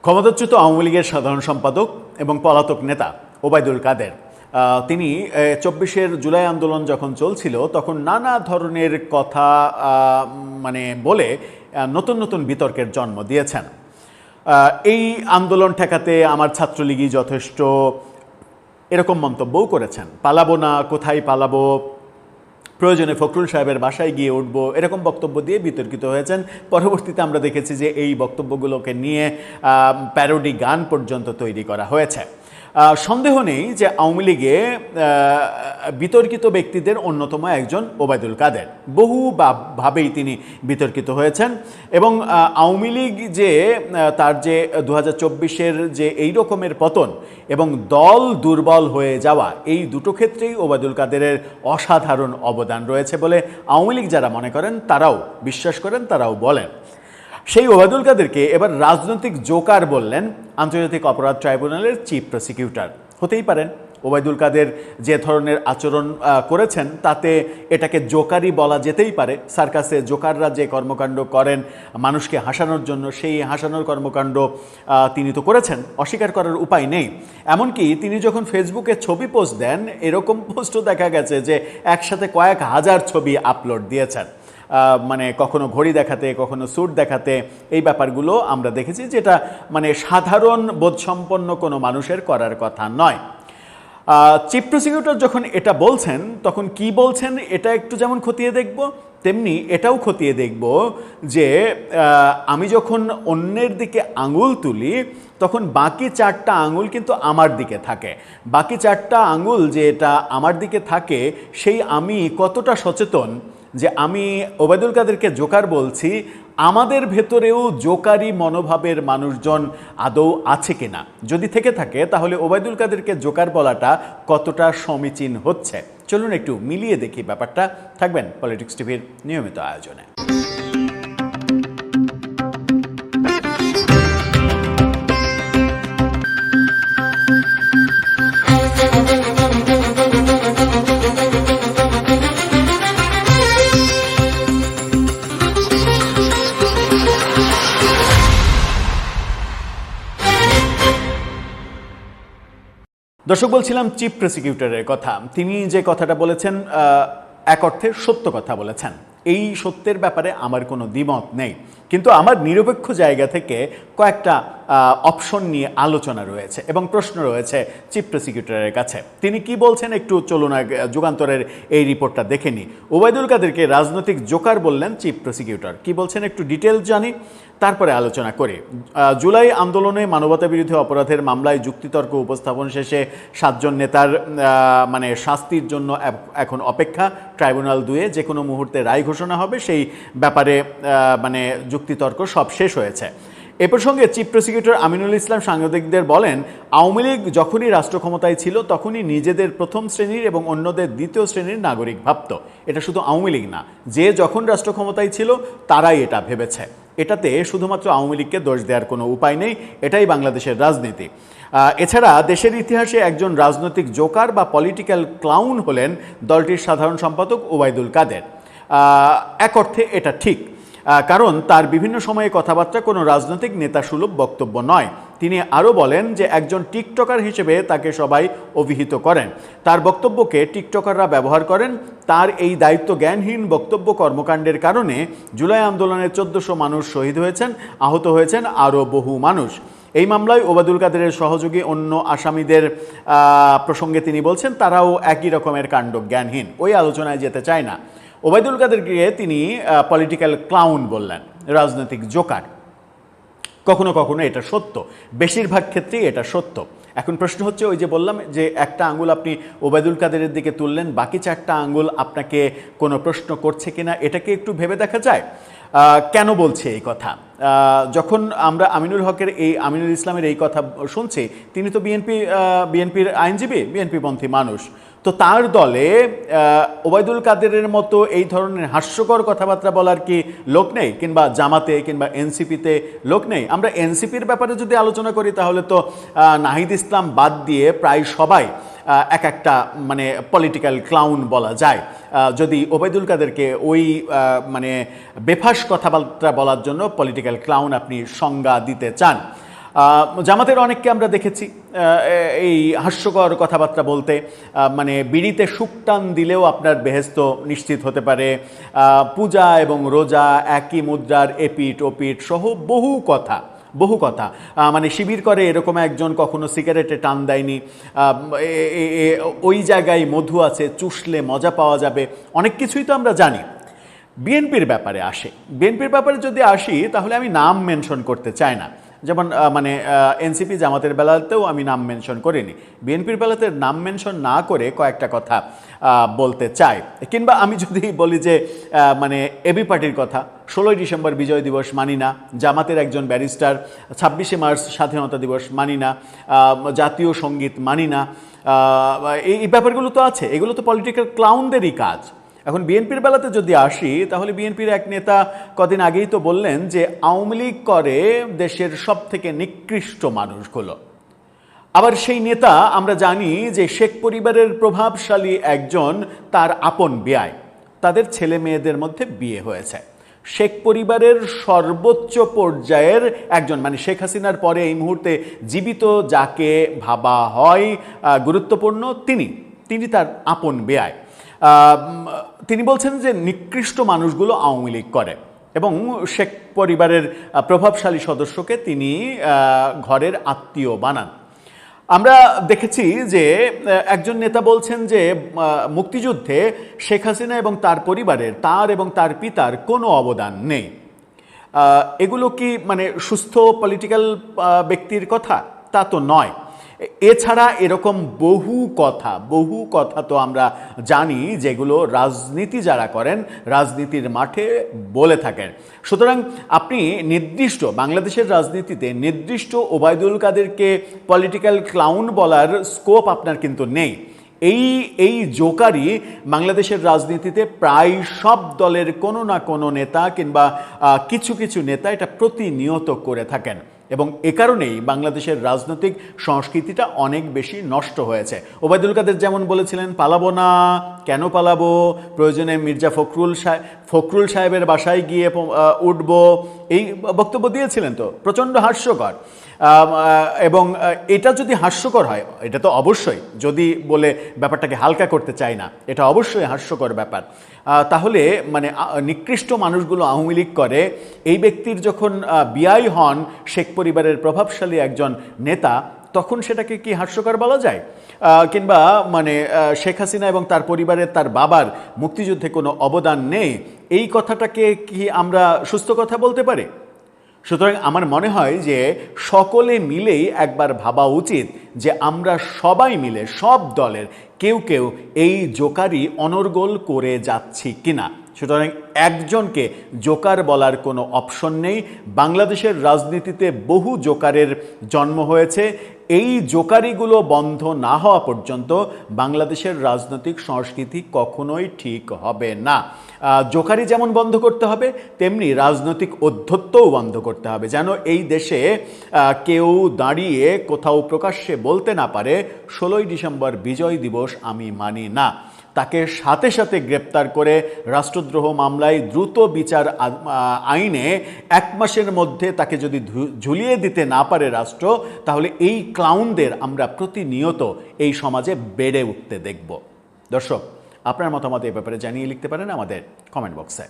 ক্ষমতাচ্যুত আওয়ামী লীগের সাধারণ সম্পাদক এবং পলাতক নেতা ওবায়দুল কাদের তিনি ২৪ জুলাই আন্দোলন যখন চলছিল তখন নানা ধরনের কথা বলে নতুন নতুন বিতর্কের জন্ম দিয়েছেন। এই আন্দোলন ঠেকাতে আমার ছাত্রলীগই যথেষ্ট, এরকম মন্তব্যও করেছেন। পালাবো না, কোথায় পালাবো, প্রয়োজনে ফখরুল সাহেবের বাসায় গিয়ে উঠব, এরকম বক্তব্য দিয়ে বিতর্কিত হয়েছেন। পরবর্তীতে আমরা দেখেছি যে এই বক্তব্যগুলোকে নিয়ে প্যারোডি গান পর্যন্ত তৈরি করা হয়েছে। সন্দেহ নেই যে আওয়ামী লীগে বিতর্কিত ব্যক্তিদের অন্যতম একজন ওবায়দুল কাদের। ভাবেই তিনি বিতর্কিত হয়েছেন এবং আওয়ামী লীগ যে তার যে ২০২৪-এর যে এই রকমের পতন এবং দল দুর্বল হয়ে যাওয়া, এই দুটো ক্ষেত্রেই ওবায়দুল কাদেরের অসাধারণ অবদান রয়েছে বলে আওয়ামী লীগ যারা মনে করেন, তারাও বিশ্বাস করেন, তারাও বলেন। সেই ওবায়দুল কাদেরকে এবার রাজনৈতিক জোকার বললেন আন্তর্জাতিক অপরাধ ট্রাইব্যুনালের চিফ প্রসিকিউটর। হতেই পারেন, ওবায়দুল কাদের যে ধরনের আচরণ করেছেন তাতে এটাকে জোকারই বলা যেতেই পারে। সার্কাসে জোকাররা যে কর্মকাণ্ড করেন মানুষকে হাসানোর জন্য, সেই হাসানোর কর্মকাণ্ড তিনি তো করেছেন, অস্বীকার করার উপায় নেই। এমনকি তিনি যখন ফেসবুকে ছবি পোস্ট দেন, এরকম পোস্টও দেখা গেছে যে একসাথে কয়েক হাজার ছবি আপলোড দিয়েছেন, কখনো ঘড়ি দেখাতে, কখনো স্যুট দেখাতে। এই ব্যাপারগুলো আমরা দেখেছি, যেটা সাধারণ বোধসম্পন্ন কোনো মানুষের করার কথা নয়। চিফ প্রসিকিউটর যখন এটা বলছেন তখন কি বলছেন এটা একটু যেমন খতিয়ে দেখব, তেমনি এটাও খতিয়ে দেখব যে আমি যখন অন্যের দিকে আঙুল তুলি তখন বাকি 4টা আঙুল কিন্তু আমার দিকে থাকে। বাকি 4টা আঙুল যে এটা আমার দিকে থাকে, সেই আমি কতটা সচেতন যে আমি ওবায়দুল কাদেরকে জোকার বলছি, আমাদের ভেতরেও জোকারি মনোভাবের মানুষজন আদৌ আছে কিনা। যদি থেকে থাকে তাহলে ওবায়দুল কাদেরকে জোকার বলাটা কতটা সমীচীন হচ্ছে। চলুন একটু মিলিয়ে দেখি ব্যাপারটা। থাকবেন পলিটিক্স টিভির নিয়মিত আয়োজনে। দর্শক, বলছিলাম চিফ প্রসিকিউটরের কথা। তিনি যে কথাটা বলেছেন এক অর্থে সত্য কথা বলেছেন। এই সত্যের ব্যাপারে আমার কোনো দ্বিমত নেই, কিন্তু আমার নিরপেক্ষ জায়গা থেকে কয়েকটা অপশন নিয়ে আলোচনা রয়েছে এবং প্রশ্ন রয়েছে চিফ প্রসিকিউটরের কাছে। তিনি কি বলছেন একটু চলুন যুগান্তরের এই রিপোর্টটা দেখে নিই। ওবায়দুল কাদেরকে রাজনৈতিক জোকার বললেন চিফ প্রসিকিউটর। কি বলছেন একটু ডিটেলস জানি, তারপরে আলোচনা করি। জুলাই আন্দোলনে মানবতাবিরোধী অপরাধের মামলায় যুক্তিতর্ক উপস্থাপন শেষে 7 জন নেতার শাস্তির জন্য এখন অপেক্ষা। ট্রাইব্যুনাল 2-এ যে কোনো মুহূর্তে রায় ঘোষণা হবে, সেই ব্যাপারে যুক্তিতর্ক সব শেষ হয়েছে। এ প্রসঙ্গে চিফ প্রসিকিউটর আমিনুল ইসলাম সাংবাদিকদের বলেন, আওয়ামী লীগ যখনই রাষ্ট্র ক্ষমতায় ছিল তখনই নিজেদের প্রথম শ্রেণীর এবং অন্যদের দ্বিতীয় শ্রেণীর নাগরিক ভাবত। এটা শুধু আওয়ামী লীগ না, যে যখন রাষ্ট্র ক্ষমতায় ছিল তারাই এটা ভেবেছে। এটাতে শুধুমাত্র আওয়ামী লীগকে দোষ দেওয়ার কোনো উপায় নেই, এটাই বাংলাদেশের রাজনীতি। এছাড়া দেশের ইতিহাসে একজন রাজনৈতিক জোকার বা পলিটিক্যাল ক্লাউন হলেন দলটির সাধারণ সম্পাদক ওবায়দুল কাদের। এক অর্থে এটা ঠিক, কারণ তার বিভিন্ন সময়ে কথাবার্তা কোনো রাজনৈতিক নেতা সুলভ বক্তব্য নয়। তিনি আরও বলেন যে একজন টিকটকার হিসেবে তাকে সবাই অভিহিত করেন, তার বক্তব্যকে টিকটকাররা ব্যবহার করেন। তার এই দায়িত্ব জ্ঞানহীন বক্তব্য কর্মকাণ্ডের কারণে জুলাই আন্দোলনে 1400 মানুষ শহীদ হয়েছেন, আহত হয়েছেন আরও বহু মানুষ। এই মামলায় ওবায়দুল কাদেরের সহযোগী অন্য আসামিদের প্রসঙ্গে তিনি বলছেন তারাও একই রকমের কাণ্ড জ্ঞানহীন। ওই আলোচনায় যেতে চায় না। ওবায়দুল কাদেরকে তিনি পলিটিক্যাল ক্লাউন বললেন, রাজনৈতিক জোকার। কখনো কখনো এটা সত্য, বেশিরভাগ ক্ষেত্রেই এটা সত্য। এখন প্রশ্ন হচ্ছে, ওই যে বললাম যে একটা আঙ্গুল আপনি ওবায়দুল কাদেরের দিকে তুললেন, বাকি 4টা আঙ্গুল আপনাকে কোনো প্রশ্ন করছে কিনা, এটাকে একটু ভেবে দেখা যায়। কেন বলছে এই কথা? যখন আমরা আমিনুল ইসলামের এই কথা শুনছি, তিনি তো বিএনপির আইনজীবী, বিএনপিপন্থী মানুষ। তো তার দলে ওবায়দুল কাদেরের মতো এই ধরনের হাস্যকর কথাবার্তা বলার কি লোক নেই? কিংবা জামাতে কিংবা এনসিপিতে লোক নেই? আমরা এনসিপির ব্যাপারে যদি আলোচনা করি তাহলে তো নাহিদ ইসলাম বাদ দিয়ে প্রায় সবাই এক একটা পলিটিক্যাল ক্লাউন বলা যায়। যদি ওবায়দুল কাদেরকে ওই বেফাস কথাবার্তা বলার জন্য পলিটিক্যাল ক্লাউন আপনি সংজ্ঞা দিতে চান। জামাতের অনেককে আমরা দেখেছি এই হাস্যকর কথাবার্তা বলতে, মানে বিড়িতে শুকটান দিলেও আপনার বেহেস্ত নিশ্চিত হতে পারে, পূজা এবং রোজা একই মুদ্রার এপিঠ ওপিঠ সহ বহু কথা, মানে শিবির করে এরকম একজন কখনো সিগারেটে টান দেয়নি, ওই জায়গায় মধু আছে, চুষলে মজা পাওয়া যাবে, অনেক কিছুই তো আমরা জানি। বিএনপির ব্যাপারে যদি আসি তাহলে আমি নাম মেনশন করতে চাই না, যেমন মানে এনসিপি জামাতের বেলাতেও আমি নাম মেনশন করিনি, বিএনপির বেলাতে নাম মেনশন না করে কয়েকটা কথা বলতে চাই। কিংবা আমি যদি বলি যে মানে এবি পার্টির কথা, 16ই ডিসেম্বর বিজয় দিবস মানি না, জামাতের একজন ব্যারিস্টার 26শে মার্চ স্বাধীনতা দিবস মানি না, জাতীয় সঙ্গীত মানি না, এই ব্যাপারগুলো তো আছে, এগুলো তো পলিটিক্যাল ক্লাউনদেরই কাজ। এখন বিএনপির বেলাতে যদি আসি তাহলে বিএনপির এক নেতা কদিন আগেই তো বললেন যে আওয়ামী লীগ করে দেশের সব থেকে নিকৃষ্ট মানুষগুলো। আবার সেই নেতা আমরা জানি যে শেখ পরিবারের প্রভাবশালী একজন তার আপন বেয়ায়, তাদের ছেলে মেয়েদের মধ্যে বিয়ে হয়েছে। শেখ পরিবারের সর্বোচ্চ পর্যায়ের একজন, মানে শেখ হাসিনার পরে এই মুহূর্তে জীবিত যাকে ভাবা হয় গুরুত্বপূর্ণ, তিনি তার আপন বেয়ায়। তিনি বলছেন যে নিকৃষ্ট মানুষগুলো আওয়ামী লীগ করে এবং শেখ পরিবারের প্রভাবশালী সদস্যকে তিনি ঘরের আত্মীয় বানান। আমরা দেখেছি যে একজন নেতা বলছেন যে মুক্তিযুদ্ধে শেখ হাসিনা এবং তার পরিবারের, তার এবং তার পিতার কোনো অবদান নেই। এগুলো কি মানে সুস্থ পলিটিক্যাল ব্যক্তির কথা? তা তো নয়। এছাড়া এরকম বহু কথা তো আমরা জানি যেগুলো রাজনীতি যারা করেন রাজনীতির মাঠে বলে থাকেন। সুতরাং আপনি নির্দিষ্ট বাংলাদেশের রাজনীতিতে নির্দিষ্ট ওবায়দুল কাদেরকে পলিটিক্যাল ক্লাউন বলার স্কোপ আপনার কিন্তু নেই। এই জোকারই বাংলাদেশের রাজনীতিতে প্রায় সব দলের কোনো না কোনো নেতা কিংবা কিছু নেতা এটা প্রতিনিয়ত করে থাকেন এবং এ কারণেই বাংলাদেশের রাজনৈতিক সংস্কৃতিটা অনেক বেশি নষ্ট হয়েছে। ওবায়দুল কাদের যেমন বলেছিলেন, পালাবো না, কেন পালাবো, প্রয়োজনে মির্জা ফখরুল সাহেবের বাসায় গিয়ে উঠব, এই বক্তব্য দিয়েছিলেন, তো প্রচণ্ড হাস্যকর। এবং এটা যদি হাস্যকর হয়, এটা তো অবশ্যই, যদি বলে ব্যাপারটাকে হালকা করতে চাই না, এটা অবশ্যই হাস্যকর ব্যাপার, তাহলে মানে নিকৃষ্ট মানুষগুলো আওয়ামী লীগ করে এই ব্যক্তির যখন বিআই হন শেখ পরিবারের প্রভাবশালী একজন নেতা, তখন সেটাকে কি হাস্যকর বলা যায়? কিংবা মানে শেখ হাসিনা এবং তার পরিবারের, তার বাবার মুক্তিযুদ্ধে কোনো অবদান নেই, এই কথাটাকে কি আমরা সুস্থ কথা বলতে পারি? সুতরাং আমার মনে হয় যে সকলে মিলেই একবার ভাবা উচিত যে আমরা সবাই মিলে সব দলের কেউ এই জোকারি অনর্গল করে যাচ্ছি কিনা। সুতরাং একজনকে জোকার বলার কোনো অপশন নেই। বাংলাদেশের রাজনীতিতে বহু জোকারের জন্ম হয়েছে। এই জোকারিগুলো বন্ধ না হওয়া পর্যন্ত বাংলাদেশের রাজনৈতিক সংস্কৃতি কখনোই ঠিক হবে না। জোকারি যেমন বন্ধ করতে হবে, তেমনি রাজনৈতিক অধ্যত্বও বন্ধ করতে হবে, যেন এই দেশে কেউ দাঁড়িয়ে কোথাও প্রকাশ্যে বলতে না পারে 16ই ডিসেম্বর বিজয় দিবস আমি মানি না। তাকে সাথে সাথে গ্রেপ্তার করে রাষ্ট্রদ্রোহ মামলায় দ্রুত বিচার আইনে 1 মাসের মধ্যে তাকে যদি ঝুলিয়ে দিতে না পারে রাষ্ট্র, তাহলে এই ক্লাউনদের আমরা প্রতিনিয়ত এই সমাজে বেড়ে উঠতে দেখব। দর্শক, আপনার মতামত এই ব্যাপারে জানিয়ে লিখতে পারেন আমাদের কমেন্ট বক্সে।